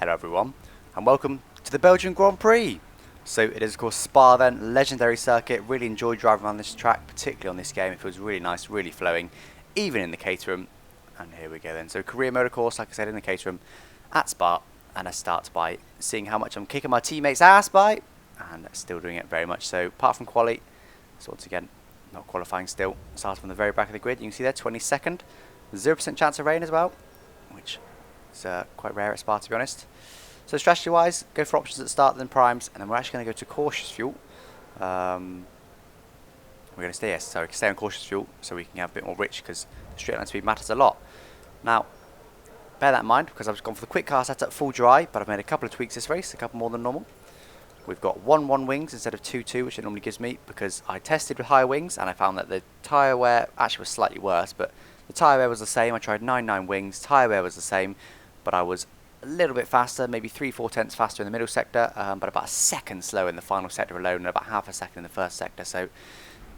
Hello everyone, and welcome to the Belgian Grand Prix. So it is of course Spa then, legendary circuit. Really enjoyed driving around this track, particularly on this game. It feels really nice, really flowing, even in the Caterham. And here we go then. So career mode of course, like I said, in the Caterham at Spa. And I start by seeing how much I'm kicking my teammates' ass by, and still doing it very much so. Apart from quali, so once again, not qualifying still. Starting from the very back of the grid, you can see there, 22nd. 0% chance of rain as well, which is quite rare at Spa, to be honest. So strategy wise, go for options at the start, then primes, and then we're actually going to go to cautious fuel. We're going to stay on cautious fuel so we can have a bit more rich, because straight line speed matters a lot. Now, bear that in mind, because I've gone for the quick car setup full dry, but I've made a couple of tweaks this race, a couple more than normal. We've got 1-1 wings instead of 2-2, which it normally gives me, because I tested with higher wings and I found that the tyre wear actually was slightly worse, but the tyre wear was the same. I tried 9-9 wings, tyre wear was the same, but I was a little bit faster, maybe 3-4 tenths faster in the middle sector, but about a second slower in the final sector alone, and about half a second in the first sector. So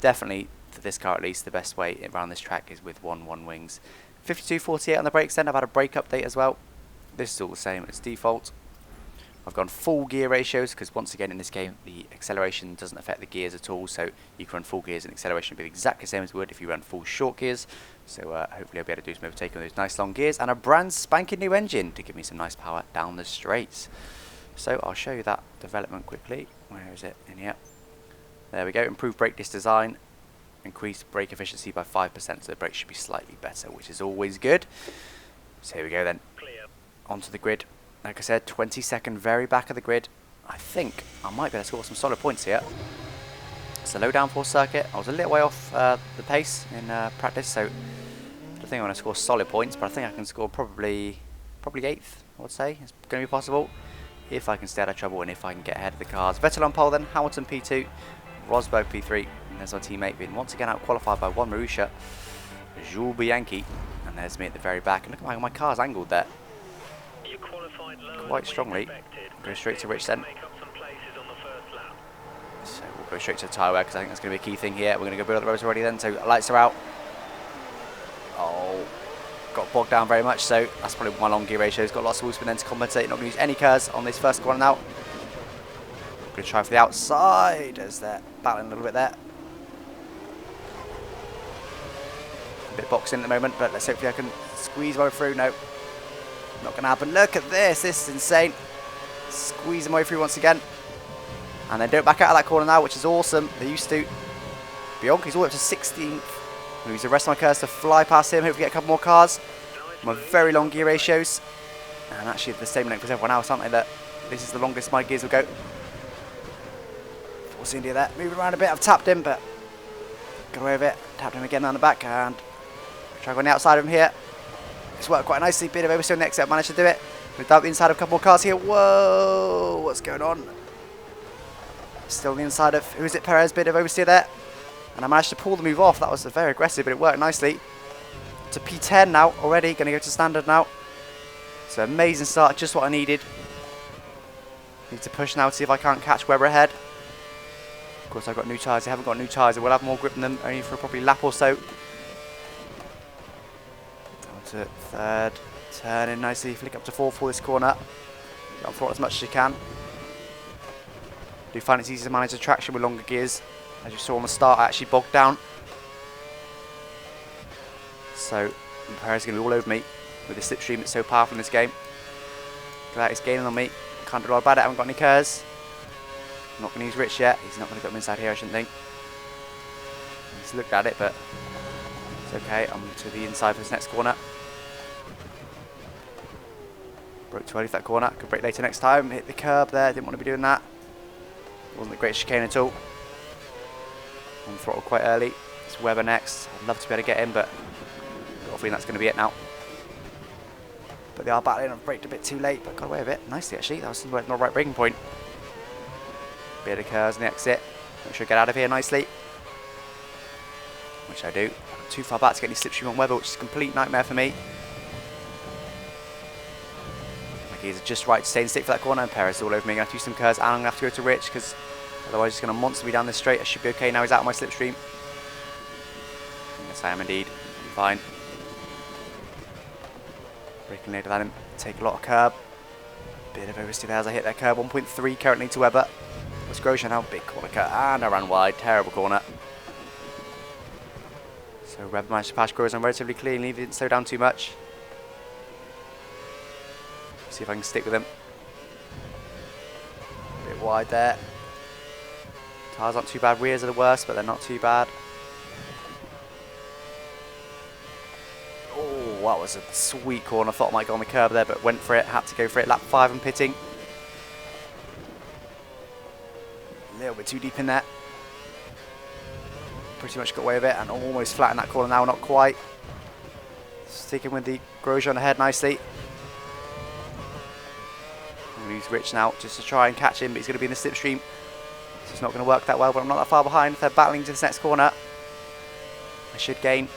definitely, for this car at least, the best way around this track is with 1-1 wings. 52-48 on the brakes then. I've had a brake update as well. This is all the same as default. I've gone full gear ratios, because once again in this game the acceleration doesn't affect the gears at all, so you can run full gears and acceleration will be exactly the same as it would if you run full short gears. So hopefully I'll be able to do some overtaking with those nice long gears, and a brand spanking new engine to give me some nice power down the straights. So I'll show you that development quickly. Where is it? In here. There we go. Improved brake disc design, increased brake efficiency by 5%, so the brakes should be slightly better, which is always good. So here we go then. Clear. Onto the grid. Like I said, 22nd, very back of the grid. I think I might be able to score some solid points here. It's a low downforce circuit. I was a little way off the pace in practice, so I don't think I'm going to score solid points, but I think I can score probably 8th, I would say. It's going to be possible if I can stay out of trouble and if I can get ahead of the cars. Vettel on pole then, Hamilton P2, Rosberg P3, and there's our teammate being once again out qualified by one Marussia, Jules Bianchi, and there's me at the very back. And look at my car's angled there quite strongly. Go straight to Rich then. So we'll go straight to the tyre wear, because I think that's going to be a key thing here. We're going to go build up the roads already then, so lights are out. Oh, got bogged down very much, so that's probably my long gear ratio. Got lots of wheel spin then to compensate. Not going to use any curves on this first corner now. Going to try for the outside as they're battling a little bit there. A bit boxing at the moment, but let's hopefully I can squeeze my way through. No. Not going to happen. Look at this. This is insane. Squeeze them way through once again. And they don't back out of that corner now, which is awesome. They used to. Bianchi's all up to 16th. I'll use the rest of my curves to fly past him. Hopefully get a couple more cars. My very long gear ratios. And actually the same length as everyone else, aren't they? That this is the longest my gears will go. Force India there. Moving around a bit. I've tapped him, but got away with it. Tapped him again on the back. And try going the outside of him here. It's worked quite nicely. Bit of oversteer next set. Managed to do it. Without the inside of a couple more cars here. Whoa! What's going on? Still the inside of, who is it? Perez. Bit of oversteer there. And I managed to pull the move off. That was very aggressive, but it worked nicely. To P10 now already. Going to go to standard now. So amazing start. Just what I needed. Need to push now to see if I can't catch Webber ahead. Of course, I've got new tyres. I haven't got new tyres. I will have more grip than them, only for probably a lap or so. To third, turn in nicely, flick up to fourth for this corner. Go on throttle as much as you can. Do find it's easy to manage the traction with longer gears. As you saw on the start, I actually bogged down. So Perez is going to be all over me with the slipstream that's so powerful in this game. Glad he's gaining on me. Can't do a lot about it, I haven't got any curves. I'm not going to use Rich yet. He's not going to put him inside here, I shouldn't think. He's looked at it, but it's okay. I'm to the inside for this next corner. Broke too early for that corner. Could break later next time. Hit the curb there. Didn't want to be doing that. Wasn't the greatest chicane at all. On throttle quite early. It's Webber next. I'd love to be able to get him, but got a feeling that's going to be it now. But they are battling. I've braked a bit too late, but got away with it nicely actually. That was not the right braking point. Bit of curves on the exit. Make sure I get out of here nicely. Which I do. I'm too far back to get any slipstream on Webber, which is a complete nightmare for me. He's just right to stay and stick for that corner, and Perez is all over me. I'm going to have to use some curves, and I'm going to have to go to Rich, because otherwise he's going to monster me down this straight. I should be okay now. He's out of my slipstream. Yes, I am indeed. I'm fine. Braking later than him. Take a lot of curb. Bit of oversteer there as I hit that curb. 1.3 currently to Webber. What's Grosjean now? Big corner cut. And I ran wide. Terrible corner. So Webber managed to pass Grosjean relatively cleanly. He didn't slow down too much. See if I can stick with him. A bit wide there. Tyres aren't too bad. Rears are the worst, but they're not too bad. Oh, that was a sweet corner. I thought I might go on the curb there, but went for it. Had to go for it. Lap 5 and pitting. A little bit too deep in there. Pretty much got away with it and almost flat in that corner now. Not quite. Sticking with the Grosjean ahead nicely. I'm going to use Rich now just to try and catch him, but he's going to be in the slipstream. So it's not going to work that well, but I'm not that far behind. If they're battling to this next corner, I should gain.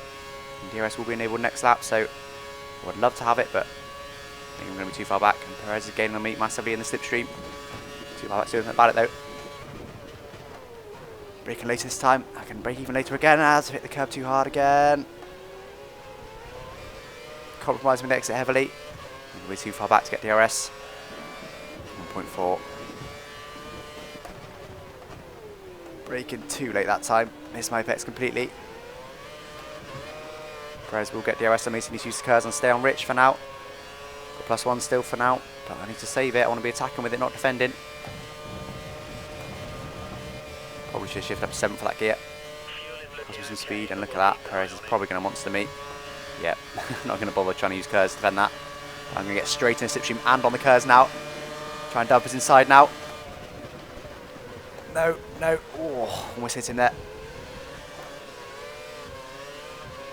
And DRS will be enabled next lap, so I would love to have it, but I think I'm going to be too far back. And Perez is gaining on me massively in the slipstream. Too far back to do anything about it though. Braking later this time. I can brake even later again as I hit the curb too hard again. Compromise my exit heavily. I'm way too far back to get DRS. 1.4. Braking too late that time. Missed my apex completely. Perez will get DRS on me, so he needs to use the curves and stay on Rich for now. Got +1 still for now, but I need to save it. I want to be attacking with it, not defending. Probably should shift up to 7 for that gear. Cost me some speed, and look at that. Perez is probably going to monster me. Yep, not going to bother trying to use curves to defend that. I'm going to get straight in the slipstream and on the curves now. Try and dump us inside now. No, no. Oh, almost hit him there.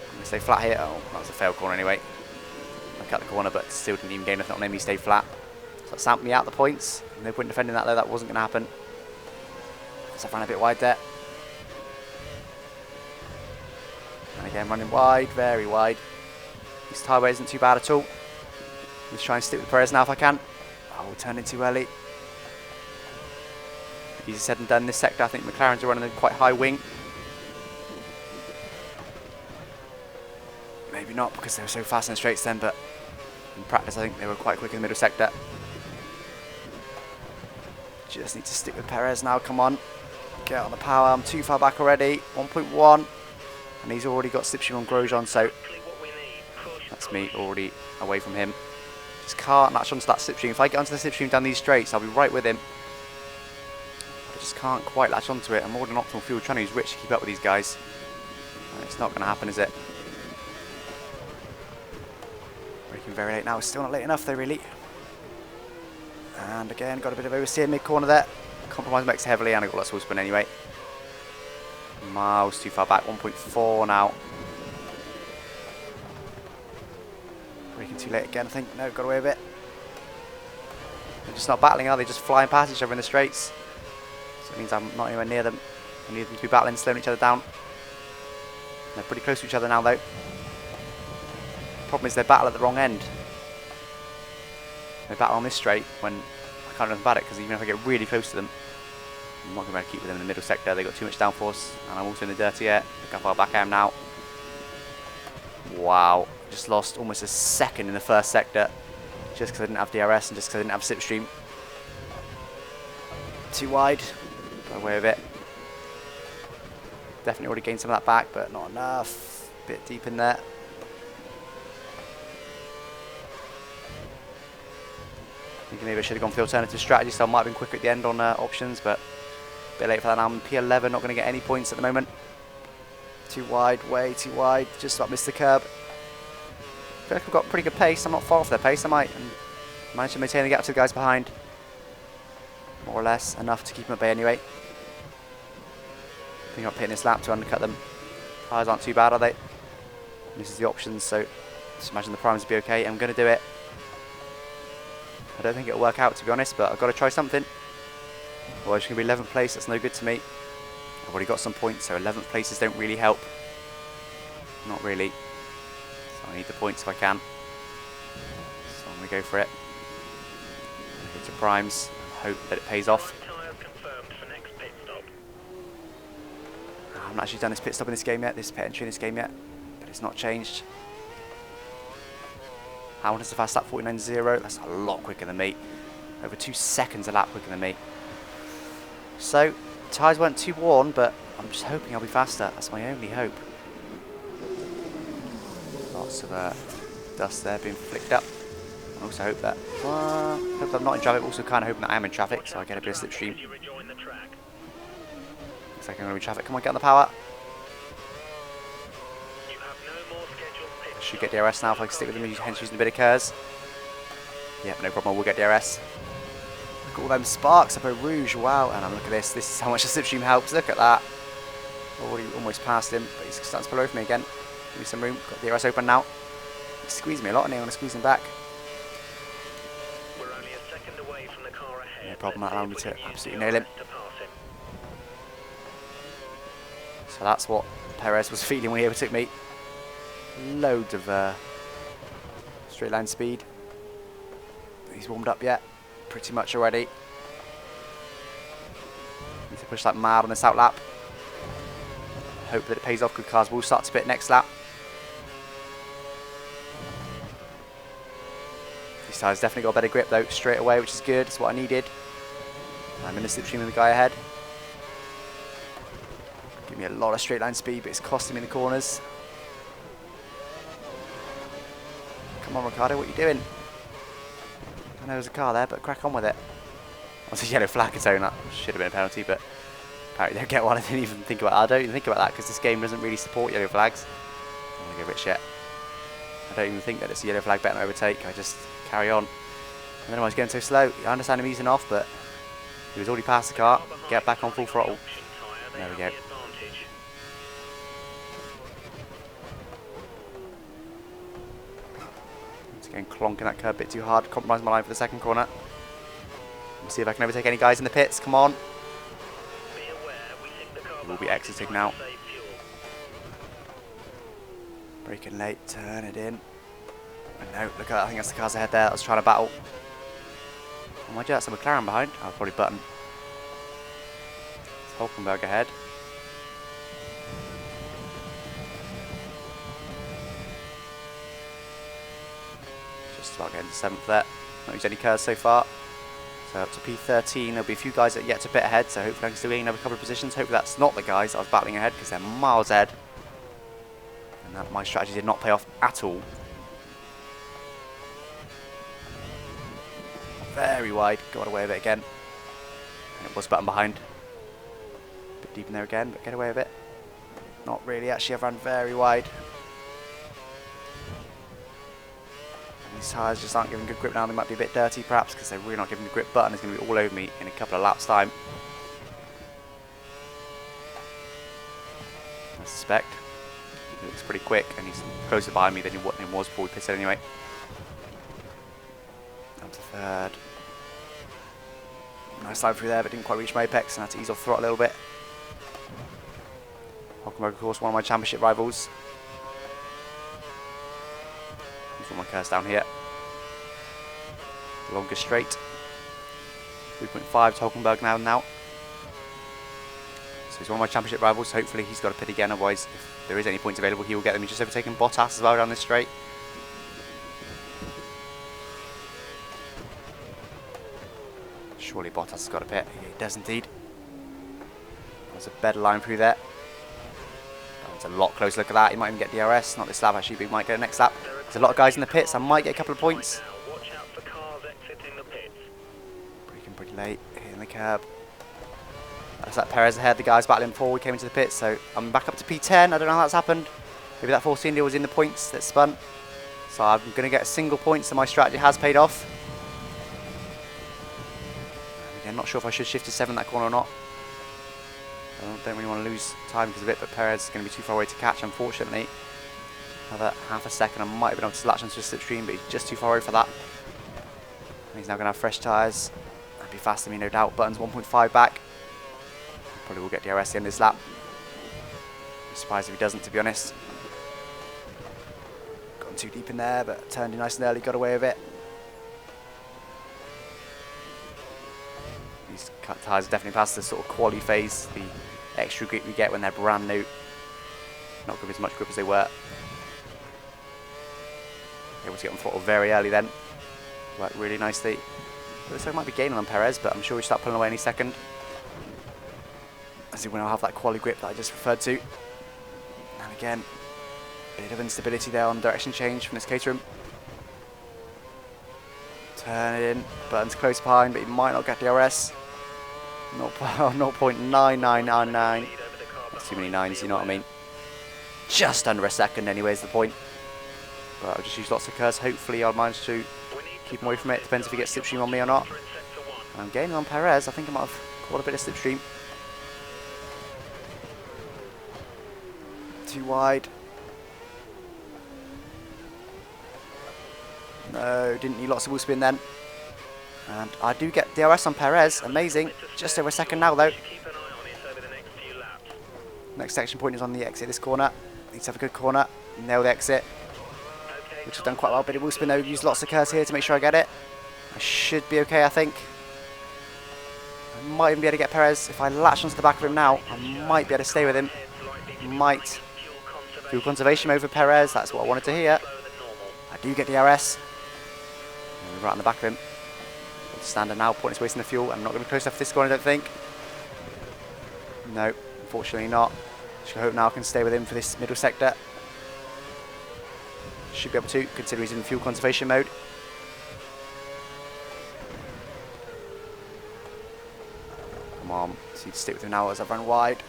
I'm going to stay flat here. Oh, that was a fail corner anyway. I cut the corner, but still didn't even gain nothing on him. He stayed flat. So that samped me out the points. No point defending that though. That wasn't going to happen. So I ran a bit wide there. And again, running wide, very wide. This tyre weight isn't too bad at all. Let's try and stick with Perez now if I can. Oh, we turned in too early. Easier said than done in this sector. I think McLaren's are running a quite high wing. Maybe not because they were so fast in the straights then, but in practice I think they were quite quick in the middle sector. Just need to stick with Perez now, come on. Get on the power, I'm too far back already. 1.1. And he's already got slipstream on Grosjean, so that's me already away from him. Just can't latch onto that slipstream. If I get onto the slipstream down these straights, I'll be right with him. I just can't quite latch onto it. I'm more than optimal fuel, trying to use Rich to keep up with these guys. It's not going to happen, is it? Braking very late now. It's still not late enough though, really. And again, got a bit of oversteer mid-corner there. Compromise makes heavily, and I got that small spin anyway. Miles too far back, 1.4 now. Braking too late again, I think. No, got away with it. They're just not battling, are they? Just flying past each other in the straights. So it means I'm not anywhere near them. I need them to be battling, slowing each other down. They're pretty close to each other now, though. Problem is they battle at the wrong end. They battle on this straight when I can't do anything about it, because even if I get really close to them, I'm not going to be able to keep with them in the middle sector. They've got too much downforce, and I'm also in the dirty air. Look how far back I am now. Wow, just lost almost a second in the first sector, just because I didn't have DRS and just because I didn't have slipstream. Too wide, got away with it. Definitely already gained some of that back, but not enough. Bit deep in there. Thinking maybe I should have gone for the alternative strategy, so I might have been quicker at the end on options, but a bit late for that now. I'm P11, not going to get any points at the moment. Too wide, way too wide, just about missed the curb. I feel like I've got pretty good pace. I'm not far off their pace, am I? And managed to maintain the gap to the guys behind. More or less, enough to keep them at bay anyway. I think I'm hitting this lap to undercut them. Tyres aren't too bad, are they? This is the options, so just imagine the primes will be okay. I'm going to do it. I don't think it'll work out, to be honest, but I've got to try something. Otherwise, it's going to be 11th place. That's no good to me. I've already got some points, so 11th places don't really help. Not really. So I need the points if I can. So I'm going to go for it. Go to primes. Hope that it pays off. I haven't actually done this pit stop in this game yet, this pit entry in this game yet, but it's not changed. How is the fast lap? 49.0. That's a lot quicker than me. Over 2 seconds a lap quicker than me. So, tyres weren't too worn, but I'm just hoping I'll be faster. That's my only hope. Lots of dust there being flicked up. I also hope that I'm not in traffic. Also kind of hoping that I am in traffic, so I get a bit of slipstream. Looks like I'm going to be in traffic. Come on, get on the power. Should get DRS now if I can stick with them, hence using a bit of curves. Yep, no problem, I will get DRS. Look at all them sparks up at Rouge, wow. And look at this, this is how much the slipstream helps. Look at that. Already almost passed him, but he's starting to pull away from me again. Give me some room, got DRS open now. He squeezed me a lot and I want to squeeze him back. We're only a second away from the car ahead. No problem, that allowed me to absolutely nail him. So that's what Perez was feeling when he overtook me. Loads of straight line speed. He's warmed up yet, pretty much already. Need to push like mad on this out lap. Hope that it pays off, good cars will start to pit next lap. These tyres definitely got a better grip though, straight away, which is good, it's what I needed. I'm in the slipstream with the guy ahead. Give me a lot of straight line speed, but it's costing me in the corners. Come on, Ricardo, what are you doing? I know there's a car there, but crack on with it. That's a yellow flag its own. That should have been a penalty, but apparently they don't get one. I didn't even think about that. I don't even think about that because this game doesn't really support yellow flags. I'm going to go rich yet. I don't even think that it's a yellow flag better than overtake. I just carry on. I don't know why he's going so slow. I understand him easing off, but he was already past the car. Get back on full throttle. There we go. Getting clonking that curb a bit too hard. Compromise my line for the second corner. Let's see if I can overtake any guys in the pits. Come on. We'll be exiting now. Braking late. Turn it in. No, look at that. I think that's the cars ahead there. I was trying to battle. Oh my god, that's a McLaren behind. Oh, probably Button. It's Hulkenberg ahead. Just about getting to 7th there. Not used any curves so far. So up to P13. There'll be a few guys that are yet to pit ahead, so hopefully I can still gain another couple of positions. Hopefully that's not the guys I was battling ahead because they're miles ahead. And that my strategy did not pay off at all. Very wide, got away with it again. And it was Button behind. A bit deep in there again, but get away with it. Not really, actually I've run very wide. These tyres just aren't giving good grip now. They might be a bit dirty perhaps because they're really not giving the grip. Button is going to be all over me in a couple of laps time. I suspect. He looks pretty quick and he's closer behind me than he was before we pitted anyway. Down to 3rd. Nice line through there, but didn't quite reach my apex and had to ease off throttle a little bit. Hulkenberg, of course, one of my championship rivals. Got my curves down here. Longer straight. 3.5 to Hulkenberg now. So he's one of my championship rivals. So hopefully he's got a pit again. Otherwise, if there is any points available, he will get them. He's just overtaken Bottas as well down this straight. Surely Bottas has got a pit. Yeah, he does indeed. There's a better line through there. It's a lot closer. Look at that. He might even get DRS. Not this lap actually, but he might get it next lap. There's a lot of guys in the pits. I might get a couple of points. Braking pretty late. Hitting the curb. That's that Perez ahead. The guys battling before we came into the pits. So I'm back up to P10. I don't know how that's happened. Maybe that 14 deal was in the points that spun. So I'm going to get a single point. So my strategy has paid off. Again, not sure if I should shift to 7 that corner or not. I don't really want to lose time because of it, but Perez is going to be too far away to catch, unfortunately. Another half a second, I might have been able to latch onto a slipstream, but he's just too far away for that. And he's now going to have fresh tyres. That'd be faster than me, no doubt. Button's 1.5 back. Probably will get DRS at the end of this lap. I'm surprised if he doesn't, to be honest. Gone too deep in there, but turned in nice and early, got away with it. These cut tyres definitely past the sort of quali phase, the extra grip you get when they're brand new. Not give as much grip as they were. Able to get on throttle very early then. Worked really nicely. Looks like I might be gaining on Perez, but I'm sure we start pulling away any second. As when I'll have that quality grip that I just referred to. And again, bit of instability there on direction change from this Caterham. Turn it in, Burton's close behind, but he might not get DRS. 0.9999. That's too many nines, you know what I mean. Just under a second anyway is the point. But I'll just use lots of curves. Hopefully I'll manage to keep him away from it. Depends if he gets slipstream on me or not. I'm gaining on Perez. I think I might have caught a bit of slipstream. Too wide. No, didn't need lots of wheel spin then. And I do get DRS on Perez. Amazing. Just over a second now though. Next section point is on the exit this corner. Needs to have a good corner. Nail the exit. Which I've done quite well. But it will spin though. Use lots of curves here to make sure I get it. I should be okay, I think. I might even be able to get Perez. If I latch onto the back of him now, I might be able to stay with him. Might. Fuel conservation over Perez. That's what I wanted to hear. I do get DRS. And right on the back of him. Standard now. Pointless wasting the fuel. I'm not going to be close enough to this corner, I don't think. No, unfortunately not. Just hope now I can stay with him for this middle sector. Should be able to, considering he's in fuel conservation mode. Come on, just need to stick with him now as I've run wide.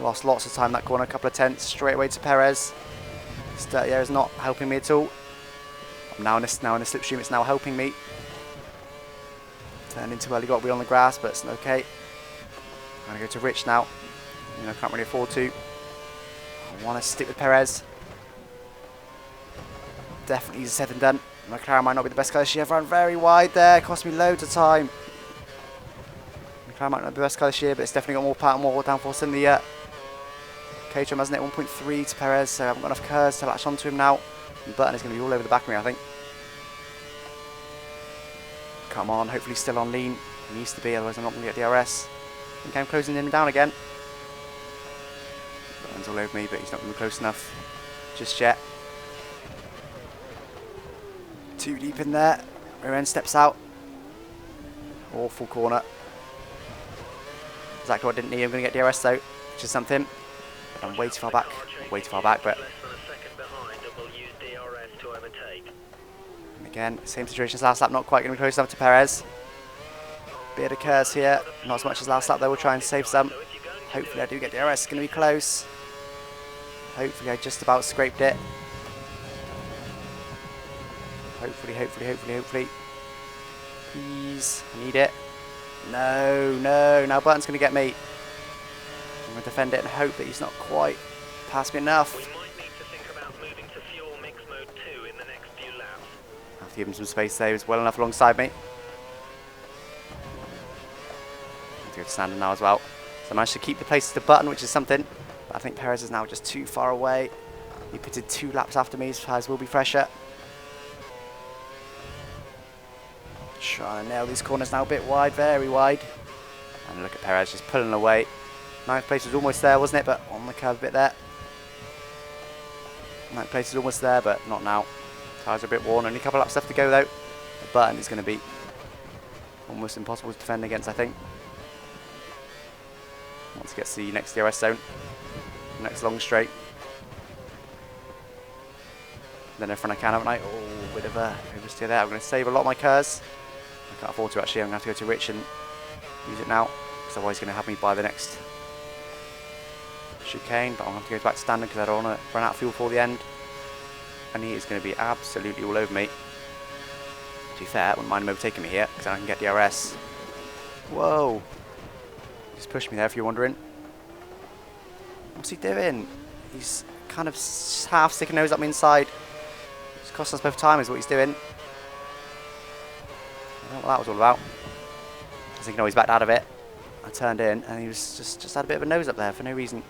Lost lots of time in that corner, a couple of tenths straight away to Perez. This dirty air is not helping me at all. I'm now in a slipstream, it's now helping me. Turned in too early, got a wheel on the grass, but it's okay. I'm going to go to Rich now. I can't really afford to. I want to stick with Perez. Definitely easier said than done. McLaren might not be the best car this year. I've run very wide there. Cost me loads of time. McLaren might not be the best car this year, but it's definitely got more power, more downforce than the Caterham, hasn't it? 1.3 to Perez, so I haven't got enough curves to latch onto him now. And Burton is going to be all over the back of me, I think. Come on, hopefully still on lean. He needs to be, otherwise I'm not going to get DRS. I think I'm closing him down again. Burton's all over me, but he's not going to be close enough just yet. Too deep in there. Rear end steps out. Awful corner. Exactly what I didn't need. I'm going to get DRS though, which is something. But I'm way too far back. Way too far back, but... And again, same situation as last lap. Not quite going to be close enough to Perez. Bit of curves here. Not as much as last lap though. We'll try and save some. Hopefully I do get DRS. It's going to be close. Hopefully I just about scraped it. Hopefully. Please. I need it. No. Now Burton's going to get me. I'm going to defend it and hope that he's not quite past me enough. We might need to think about moving to fuel mix mode 2 in the next few laps. I have to give him some space there. He was well enough alongside me. I have to go to standard now as well. So I managed to keep the place to Burton, which is something. But I think Perez is now just too far away. He pitted 2 laps after me. His tyres will be fresher. Trying to nail these corners now, a bit wide, very wide. And look at Perez just pulling away. 9th place was almost there, wasn't it? But on the curve a bit there. 9th place is almost there, but not now. Tyres are a bit worn. Only a couple laps left to go though. The Burton is going to be almost impossible to defend against, I think. Once he gets to the next DRS zone. Next long straight. Then in front of Caterham, haven't I? Oh, bit of a oversteer there. I'm going to save a lot of my curves. I can't afford to actually. I'm going to have to go to Rich and use it now. Because otherwise he's going to have me by the next chicane. But I'm going to have to go back to standard because I don't want to run out of fuel for the end. And he is going to be absolutely all over me. To be fair, I wouldn't mind him overtaking me here because I can get DRS. Whoa. Just pushed me there if you're wondering. What's he doing? He's kind of half sticking nose up me inside. It's costing us both time is what he's doing. I don't know what that was all about. I was thinking, oh, he's backed out of it. I turned in and he was just had a bit of a nose up there for no reason.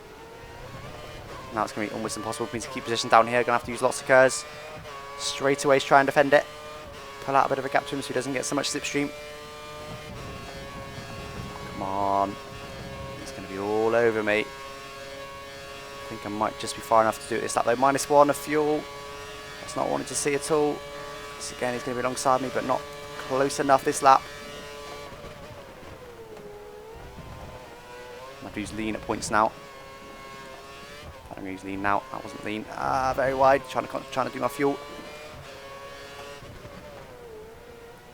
Now it's going to be almost impossible for me to keep position down here. Going to have to use lots of curves. Straight away try and defend it. Pull out a bit of a gap to him so he doesn't get so much slipstream. Come on. He's going to be all over me. I think I might just be far enough to do it this lap though. -1 of fuel. That's not what I wanted to see at all. This again, he's going to be alongside me, but not close enough this lap. I have to use lean at points now. I'm going to use lean now. That wasn't lean. Very wide. Trying to do my fuel.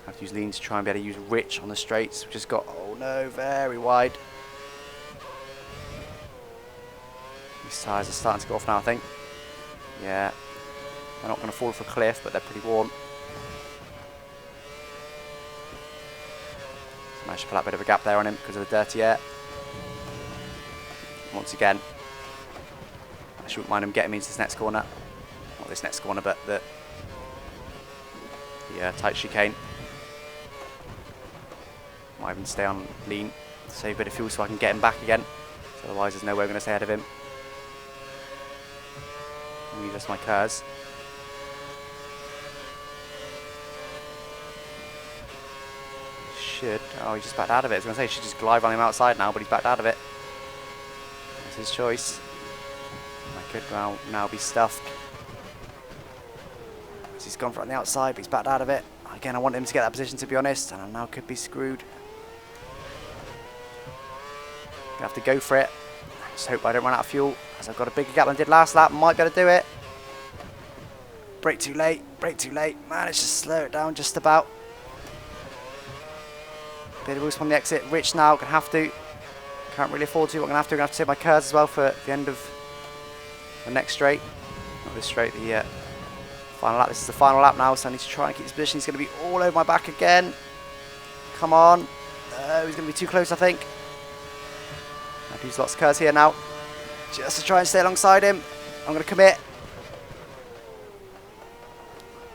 I have to use lean to try and be able to use rich on the straights. We've just got, oh no, very wide. These tyres are starting to go off now, I think. Yeah. They're not going to fall off a cliff, but they're pretty worn. So managed to pull out a bit of a gap there on him because of the dirty air. Once again, I shouldn't mind him getting me into this next corner. Not this next corner, but the tight chicane. Might even stay on lean, save a bit of fuel so I can get him back again. So otherwise there's no way I'm going to stay ahead of him. Use just my curves. Oh, he just backed out of it. I was going to say, he should just glide on him outside now, but he's backed out of it. That's his choice. I could now be stuffed. So he's gone from the outside, but he's backed out of it. Again, I want him to get that position, to be honest, and I now could be screwed. Gonna have to go for it. Just hope I don't run out of fuel, as I've got a bigger gap than I did last lap. Might be able to do it. Brake too late, brake too late. Managed to slow it down just about. Bit of boost on the exit. Rich now, gonna have to. Can't really afford to. I'm gonna have to take my curves as well for the end of the next straight. Not this straight, the final lap. This is the final lap now, so I need to try and keep this position. He's gonna be all over my back again. Come on. He's gonna be too close, I think. I have to use lots of curves here now, just to try and stay alongside him. I'm gonna commit.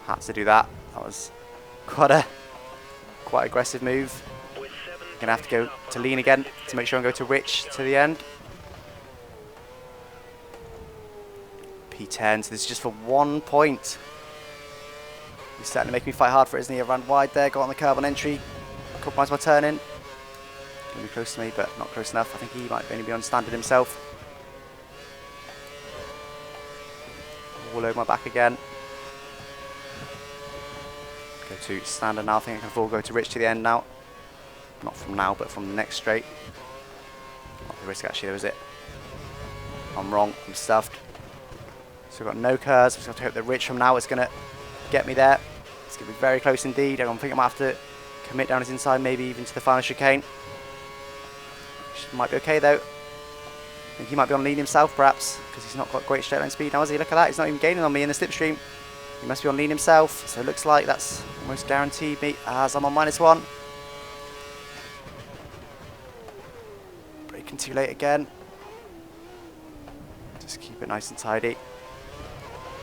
Had to do that. That was quite aggressive move. Gonna have to go to lean again to make sure I go to rich to the end. P10, so this is just for 1 point. He's starting to make me fight hard for it, isn't he? I ran wide there, got on the curve on entry, compromised my turn in. Gonna be close to me, but not close enough. I think he might only be on standard himself. All over my back again. Go to standard now. I think I can afford to go to rich to the end now. Not from now, but from the next straight. Not the risk actually, though, is it? I'm wrong. I'm stuffed. So we've got no curves. Just have to hope that rich from now is going to get me there. It's going to be very close indeed. I think I might have to commit down his inside, maybe even to the final chicane. Might be okay though. I think he might be on lean himself, perhaps, because he's not got great straight line speed now, is he? Look at that. He's not even gaining on me in the slipstream. He must be on lean himself. So it looks like that's almost guaranteed me as I'm on -1. Braking too late again. Just keep it nice and tidy.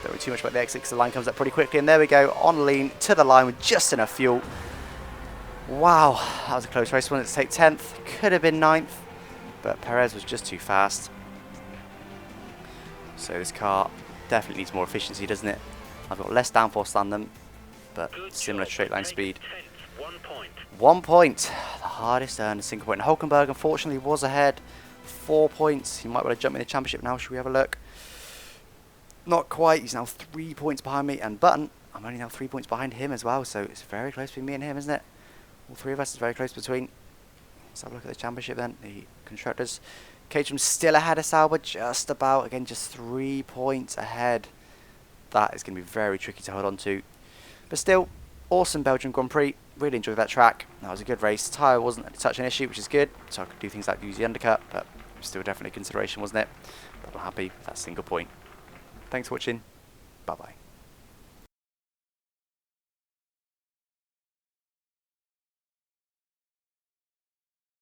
Don't worry too much about the exit because the line comes up pretty quickly. And there we go, on lean to the line with just enough fuel. Wow, that was a close race. Wanted to take 10th, could have been 9th, but Perez was just too fast. So this car definitely needs more efficiency, doesn't it? I've got less downforce than them, but similar straight line speed. 1 point, the hardest earned single point. Hulkenberg unfortunately was ahead, 4 points. He might want to jump in the championship now. Should we have a look? Not quite. He's now 3 points behind me, and Button, I'm only now 3 points behind him as well. So it's very close between me and him, isn't it? All three of us is very close between. Let's have a look at the championship then. The constructors. Caterham's still ahead of Sauber, just about. Again, just 3 points ahead. That is going to be very tricky to hold on to. But still, awesome Belgian Grand Prix. Really enjoyed that track. That was a good race. Tyre wasn't such an issue, which is good. So I could do things like use the undercut, but still definitely a consideration, wasn't it? But I'm happy with that single point. Thanks for watching. Bye-bye.